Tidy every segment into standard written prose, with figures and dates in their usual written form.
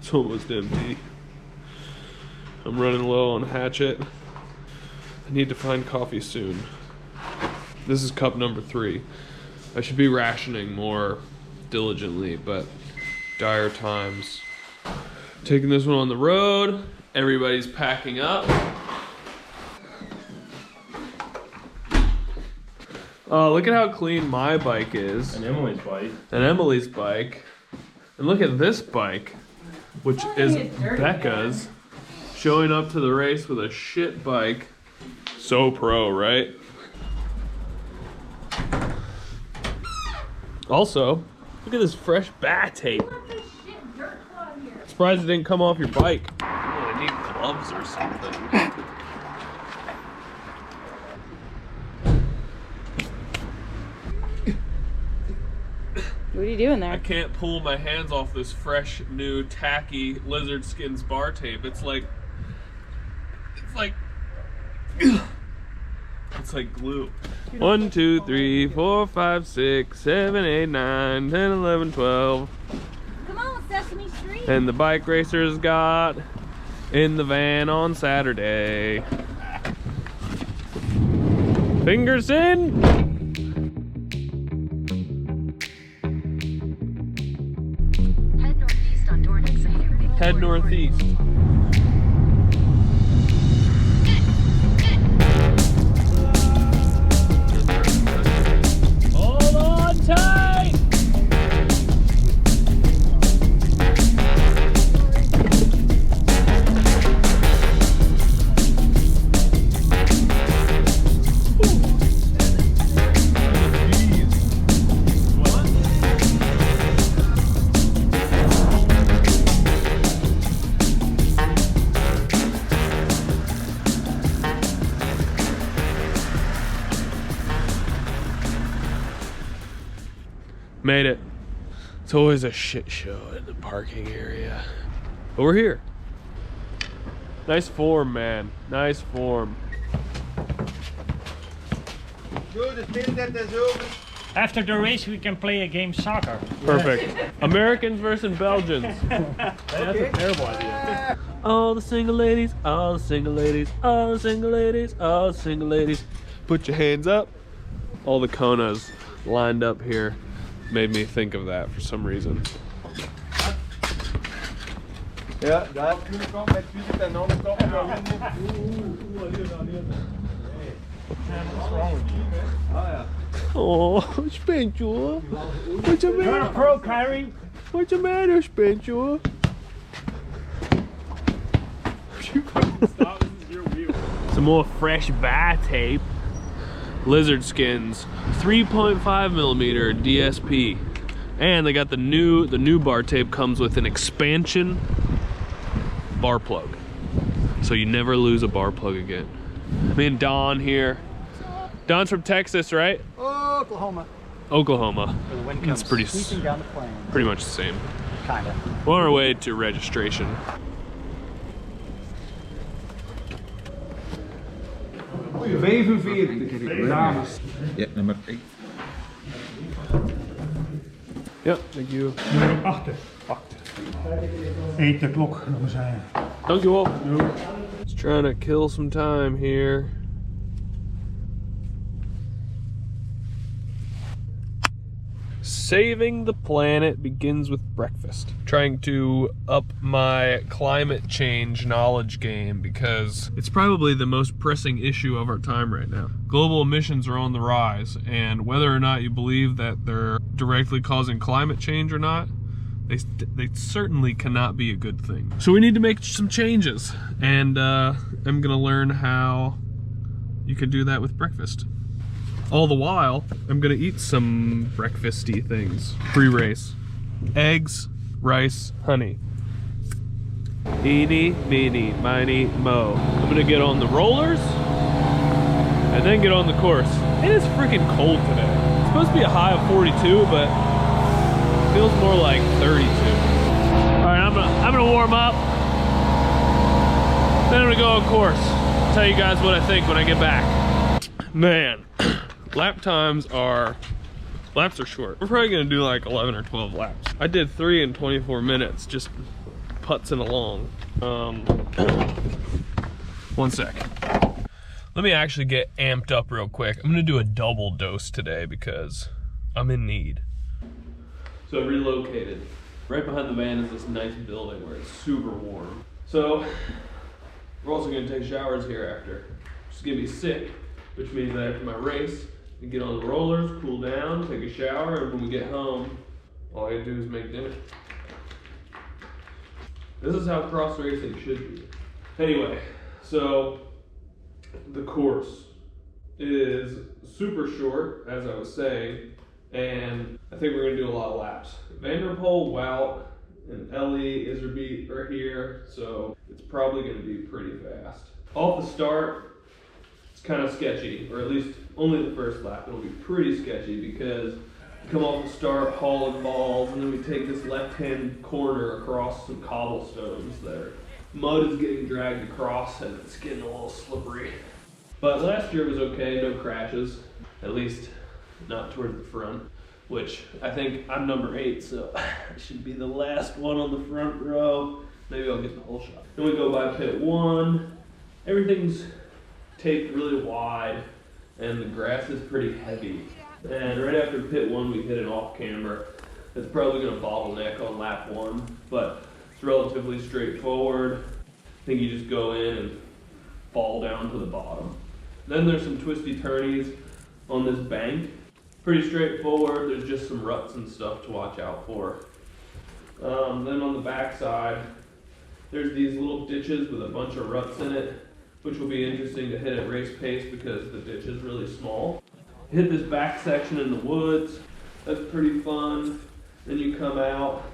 It's almost empty. I'm running low on hatchet. I need to find coffee soon. This is cup number 3. I should be rationing more diligently, but dire times. Taking this one on the road. Everybody's packing up. Oh, look at how clean my bike is. And Emily's bike. And Emily's bike. And look at this bike, which is Becca's. Showing up to the race with a shit bike. So pro, right? Also, look at this fresh bat tape. Surprised it didn't come off your bike. Oh, I need gloves or something. What are you doing there? I can't pull my hands off this fresh, new, tacky lizard skins bar tape. It's like glue. 1, 2, 3, 4, 5, 6, 7, 8, 9, 10, 11, 12. Come on, Sesame Street. And the bike racers got in the van on Saturday. Fingers in. Head northeast on Dornick. Head northeast. Hold on tight. Made it. It's always a shit show in the parking area. But we're here. Nice form, man. Nice form. After the race, we can play a game soccer. Perfect. Americans versus Belgians. That's a terrible idea. All the single ladies, all the single ladies, all the single ladies, all the single ladies. Put your hands up. All the Konas lined up here. Made me think of that for some reason. Ja, daar heb je kant met fysiek en de andere kant met Oh, Spencer. What's the You're a matter? pro, Kerry. What's the matter, Spencer? Some more fresh bat tape. Lizard skins, 3.5mm DSP, and they got the new bar tape comes with an expansion bar plug, so you never lose a bar plug again. Me and Don here. Don's from Texas, right? Oklahoma. Oklahoma. The wind It's comes pretty sweeping down the plain. pretty much the same. Kinda. We're on our way to registration. dames. Ja, nummer 1. Yep, thank you. Nummer 8. 8 de klok, nog eens zijn. Dankjewel. Just trying to kill some time here. Saving the planet begins with breakfast. Trying to up my climate change knowledge game because it's probably the most pressing issue of our time right now. Global emissions are on the rise, and whether or not you believe that they're directly causing climate change or not, they certainly cannot be a good thing. So we need to make some changes, and I'm gonna learn how you can do that with breakfast. All the while, I'm gonna eat some breakfasty things. Pre-race. Eggs, rice, honey. Eeny, meeny, miny, mo. I'm gonna get on the rollers, and then get on the course. It is freaking cold today. It's supposed to be a high of 42, but it feels more like 32. All right, I'm gonna warm up. Then I'm gonna go on course. Tell you guys what I think when I get back. Man. Laps are short. We're probably gonna do like 11 or 12 laps. I did 3 in 24 minutes, just putzing along. One sec. Let me actually get amped up real quick. I'm gonna do a double dose today because I'm in need. So I relocated. Right behind the van is this nice building where it's super warm. So we're also gonna take showers here after. It's gonna be sick, which means that after my race, I get on the rollers, cool down, take a shower, and when we get home, all I gotta do is make dinner. This is how cross racing should be. Anyway, so the course is super short, as I was saying, and I think we're gonna do a lot of laps. Vanderpool, Wout, and Ellie, Iserbeet are here, so it's probably gonna be pretty fast. Off the start, it's kind of sketchy, or at least only the first lap. It'll be pretty sketchy because you come off the start hauling balls, and then we take this left-hand corner across some cobblestones there. Mud is getting dragged across and it's getting a little slippery. But last year was okay, no crashes, at least not towards the front, which I think I'm number 8, so I should be the last one on the front row. Maybe I'll get the whole shot. Then we go by pit 1. Everything's taped really wide and the grass is pretty heavy. And right after pit 1, we hit an off camber. It's probably gonna bottleneck on lap 1, but it's relatively straightforward. I think you just go in and fall down to the bottom. Then there's some twisty turnies on this bank. Pretty straightforward. There's just some ruts and stuff to watch out for. Then on the back side, there's these little ditches with a bunch of ruts in it, which will be interesting to hit at race pace because the ditch is really small. Hit this back section in the woods. That's pretty fun. Then you come out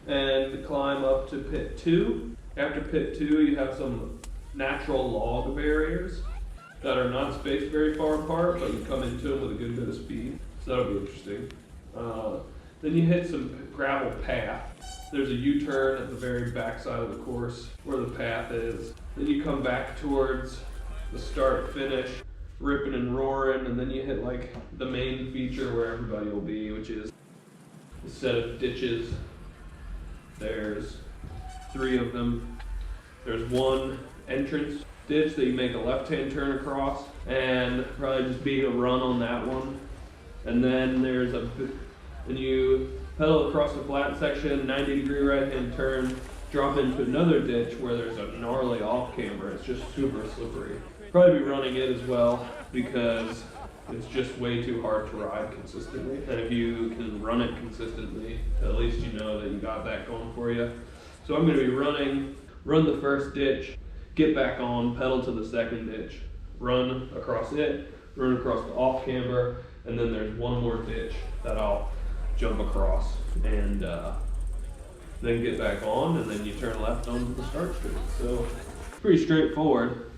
and climb up to pit 2. After pit 2, you have some natural log barriers that are not spaced very far apart, but you come into them with a good bit of speed. So that'll be interesting. Then you hit some gravel path. There's a U-turn at the very back side of the course where the path is. Then you come back towards the start finish, ripping and roaring, and then you hit like the main feature where everybody will be, which is a set of ditches. There's 3 of them. There's one entrance ditch that you make a left-hand turn across, and probably just beat a run on that one. And then then you pedal across the flat section, 90-degree right-hand turn, drop into another ditch where there's a gnarly off camber. It's just super slippery. Probably be running it as well because it's just way too hard to ride consistently. And if you can run it consistently, at least you know that you got that going for you. So I'm gonna be run the first ditch, get back on, pedal to the second ditch, run across it, run across the off camber, and then there's one more ditch that I'll jump across and then get back on, and then you turn left onto the start straight. So pretty straightforward,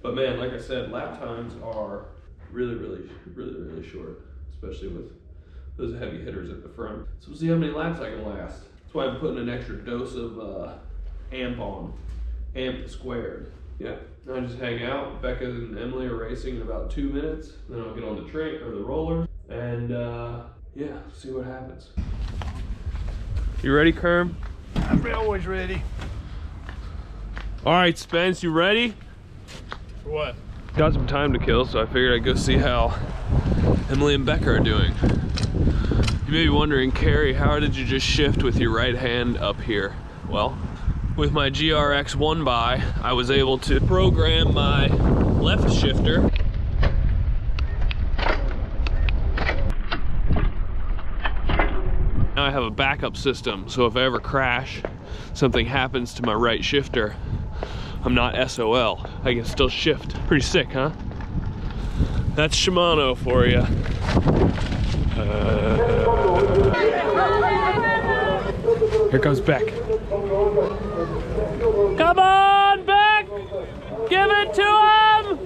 but man, like I said, lap times are really short, especially with those heavy hitters at the front. So we'll see how many laps I can last. That's why I'm putting an extra dose of amp on, amp squared. Yeah, now I just hang out. Becca and Emily are racing in about 2 minutes. Then I'll get on the train or the roller, and yeah, see what happens. You ready, Kerm? I'm always ready. All right, Spence, you ready? For what? Got some time to kill, so I figured I'd go see how Emily and Becca are doing. You may be wondering, Kerry, how did you just shift with your right hand up here? Well, with my GRX 1x, I was able to program my left shifter. Now I have a backup system, so if I ever crash, something happens to my right shifter, I'm not SOL. I can still shift. Pretty sick, huh? That's Shimano for you. Here comes Beck. Come on, Beck! Give it to him!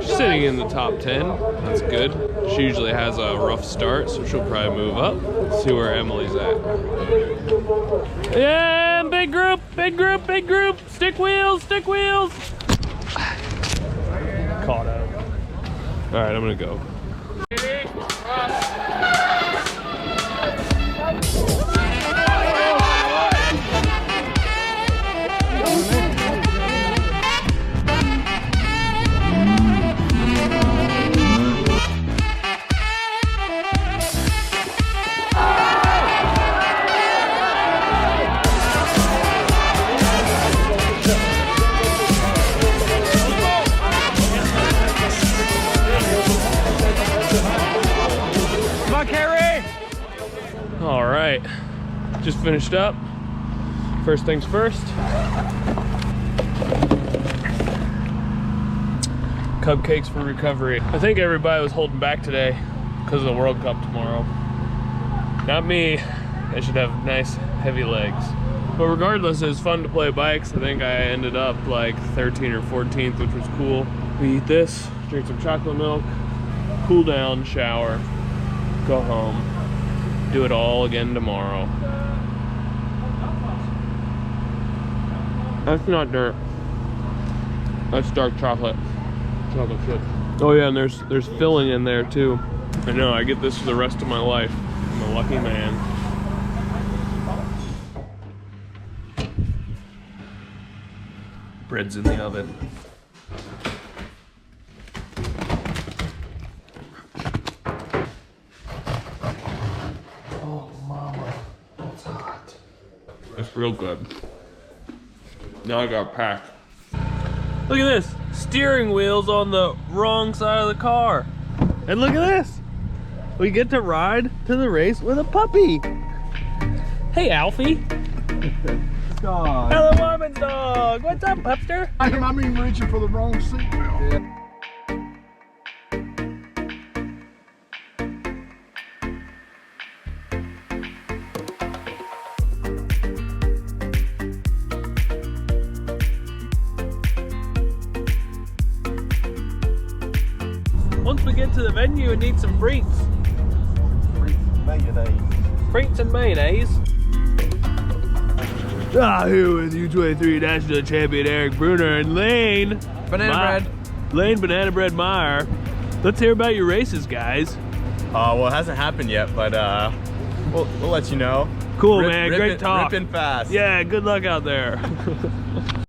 She's sitting in the top 10. That's good. She usually has a rough start, so she'll probably move up. Let's see where Emily's at. Yeah, big group, big group, big group. Stick wheels, stick wheels. Caught up. All right, I'm gonna go. All right, just finished up. First things first. Cupcakes for recovery. I think everybody was holding back today because of the World Cup tomorrow. Not me. I should have nice heavy legs. But regardless, it was fun to play bikes. I think I ended up like 13th or 14th, which was cool. We eat this, drink some chocolate milk, cool down, shower, go home, do it all again tomorrow. That's not dirt. That's dark chocolate. Chocolate chip. Oh yeah, and there's filling in there too. I know, I get this for the rest of my life. I'm a lucky man. Bread's in the oven. Oh mama, that's hot. It's real good. Now I gotta pack. Look at this, steering wheel's on the wrong side of the car. And look at this, we get to ride to the race with a puppy. Hey Alfie. God. Hello Mormon's dog, what's up pupster? I'm even reaching for the wrong seatbelt. Yeah. Once we get to the venue, we need some frites. Frites and mayonnaise. Here with U23 National Champion Eric Bruner and Lane. Banana bread. Lane Banana Bread Meyer. Let's hear about your races, guys. Well, it hasn't happened yet, but we'll let you know. Cool, man. Great talk. Ripping fast. Yeah, good luck out there.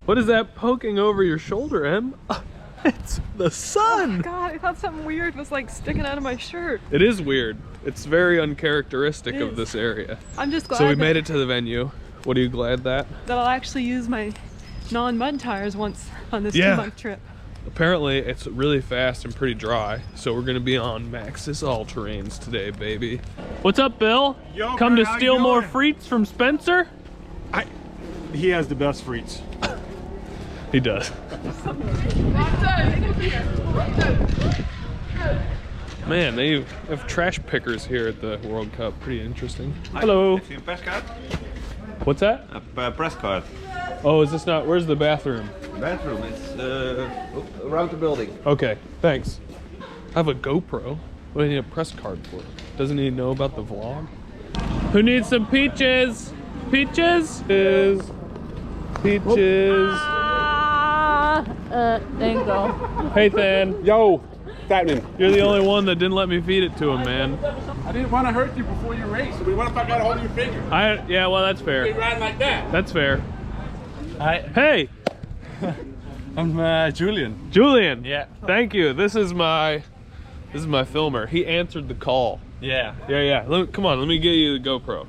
What is that poking over your shoulder, Em? It's the sun. Oh God, I thought something weird was like sticking out of my shirt. It is weird. It's very uncharacteristic of this area. I'm just glad. So we made it to the venue. What are you glad that? That I'll actually use my non-mud tires once on this 2-month trip. Apparently it's really fast and pretty dry, so we're gonna be on Maxxis all-terrains today, baby. What's up, Bill? Yo, come man, to how steal you more doing? frites from Spencer? He has the best frites. He does. Man, they have trash pickers here at the World Cup. Pretty interesting. Hello. Have you a press card? What's that? A press card. Oh, is this not? Where's the bathroom? Bathroom is around the building. Okay, thanks. I have a GoPro. What do I need a press card for? Doesn't he know about the vlog? Who needs some peaches? Peaches? Peaches. There you go. Hey, Than. Yo, Fatman. You're the only one that didn't let me feed it to him, man. I didn't want to hurt you before you race. I mean, what if I got a hold of your finger? Yeah, well, that's You fair. riding like that. That's fair. Hi, Hey, I'm Julian. Julian. Yeah. Thank you. This is my filmer. He answered the call. Yeah. Yeah. Come on, let me get you the GoPro.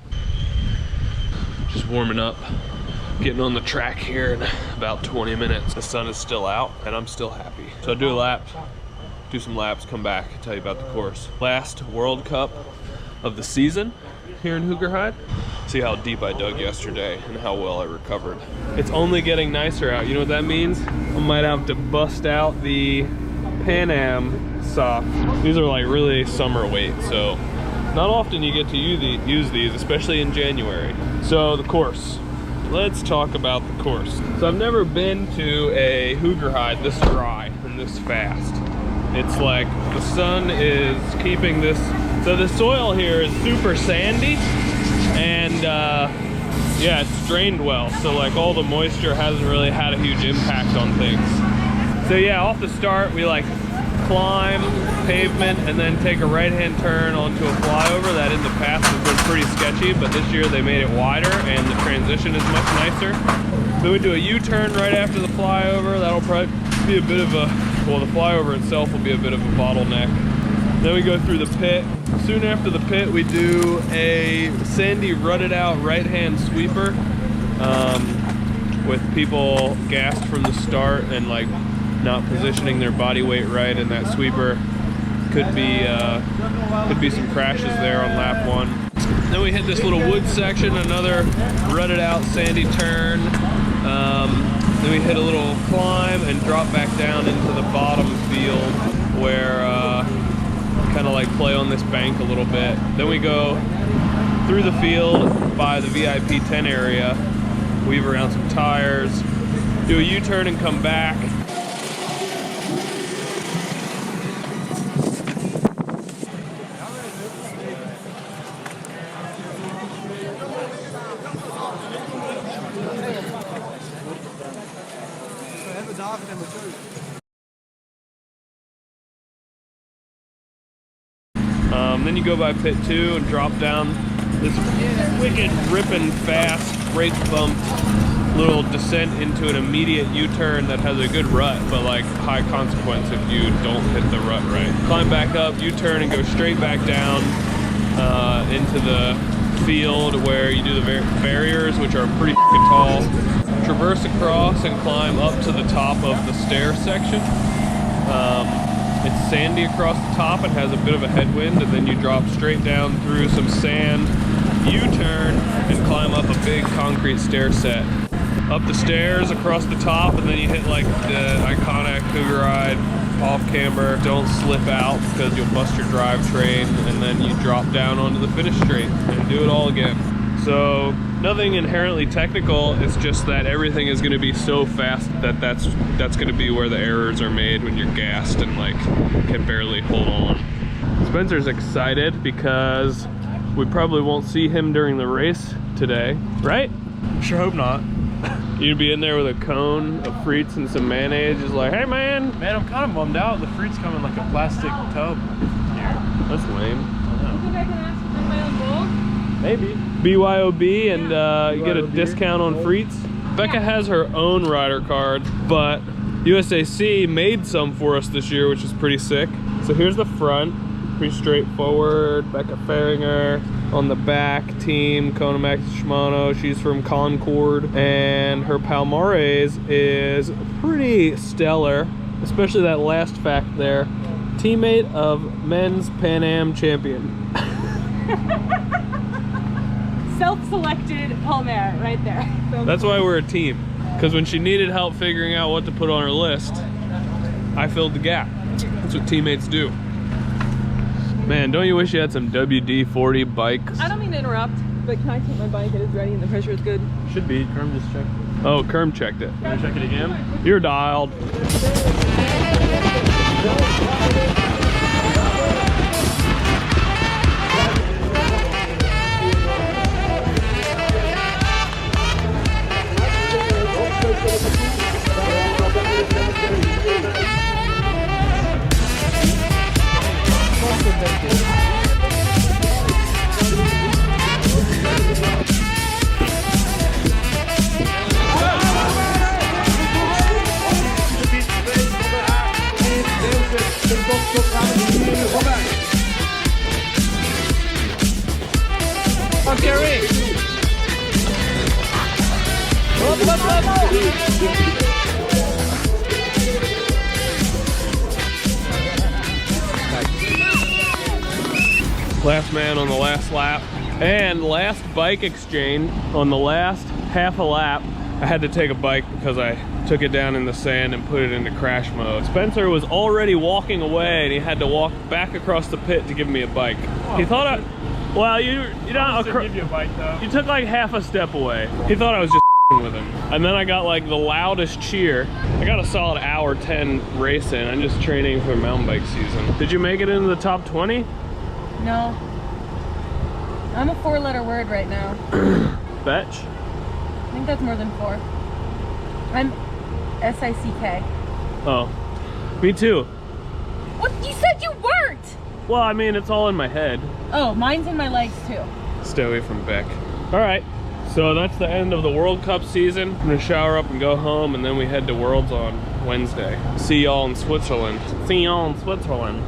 Just warming up. Getting on the track here in about 20 minutes. The sun is still out and I'm still happy. So I do some laps, come back, tell you about the course. Last World Cup of the season here in Hoogerheide. See how deep I dug yesterday and how well I recovered. It's only getting nicer out. You know what that means? I might have to bust out the Pan Am sock. These are like really summer weight, so not often you get to use these, especially in January. So the course. Let's talk about the course. So I've never been to a Hoogerheide this dry and this fast. It's like the sun is keeping this. So the soil here is super sandy and yeah, it's drained well. So like all the moisture hasn't really had a huge impact on things. So yeah, off the start, we like climb pavement and then take a right-hand turn onto a flyover that in the past has been pretty sketchy, but this year they made it wider and the transition is much nicer. Then we do a U-turn right after the flyover. That'll probably be a bit of a, well, the flyover itself will be a bit of a bottleneck. Then we go through the pit. Soon after the pit, we do a sandy rutted out right-hand sweeper with people gassed from the start and like not positioning their body weight right in that sweeper. Could be some crashes there on lap 1. Then we hit this little wood section, another rutted out sandy turn. Then we hit a little climb and drop back down into the bottom field where kind of like play on this bank a little bit. Then we go through the field by the VIP tent area, weave around some tires, do a U-turn and come back. Then you go by pit 2 and drop down this wicked, ripping fast, brake bump, little descent into an immediate U-turn that has a good rut, but like high consequence if you don't hit the rut right. Climb back up, U-turn, and go straight back down into the field where you do the barriers, which are pretty tall. Traverse across and climb up to the top of the stair section. It's sandy across the top and has a bit of a headwind, and then you drop straight down through some sand, U-turn, and climb up a big concrete stair set. Up the stairs across the top, and then you hit like the iconic Hoogerheide off camber, don't slip out because you'll bust your drivetrain, and then you drop down onto the finish straight and do it all again. So nothing inherently technical, it's just that everything is going to be so fast that that's going to be where the errors are made when you're gassed and like can barely hold on. Spencer's excited because we probably won't see him during the race today, right? Sure hope not. You'd be in there with a cone of frites and some mayonnaise, just like, hey man! Man, I'm kind of bummed out. The frites come in like a plastic tub here. That's lame. You think I can ask for my own bowl? Maybe. BYOB and you get a discount on frites. Becca has her own rider card, but USAC made some for us this year, which is pretty sick. So here's the front, pretty straightforward. Becca Faringer. On the back, team Konomax Shimano. She's from Concord, and her Palmares is pretty stellar, especially that last fact there. Teammate of men's Pan Am champion. Self-selected Palmer right there. That's why we're a team, because when she needed help figuring out what to put on her list, I filled the gap. That's what teammates do. Man, don't you wish you had some WD-40 bikes? I don't mean to interrupt, but can I take my bike? It is ready and the pressure is good. Should be. Kerm just checked. Oh, Kerm checked it. Can I check it again? You're dialed. Come on, Kerry! Last man on the last lap. And last bike exchange on the last half a lap. I had to take a bike because I took it down in the sand and put it into crash mode. Spencer was already walking away and he had to walk back across the pit to give me a bike. He thought I, well, you don't give you a bike though. You took like half a step away. He thought I was just with him. And then I got like the loudest cheer. I got a solid hour 10 race in. I'm just training for mountain bike season. Did you make it into the top 20? No. I'm a 4-letter word right now. Fetch? I think that's more than 4. I'm S-I-C-K. Oh, me too. What? You said you weren't! Well, I mean, it's all in my head. Oh, mine's in my legs too. Stay away from Beck. All right, so that's the end of the World Cup season. I'm gonna shower up and go home, and then we head to Worlds on Wednesday. See y'all in Switzerland. See y'all in Switzerland.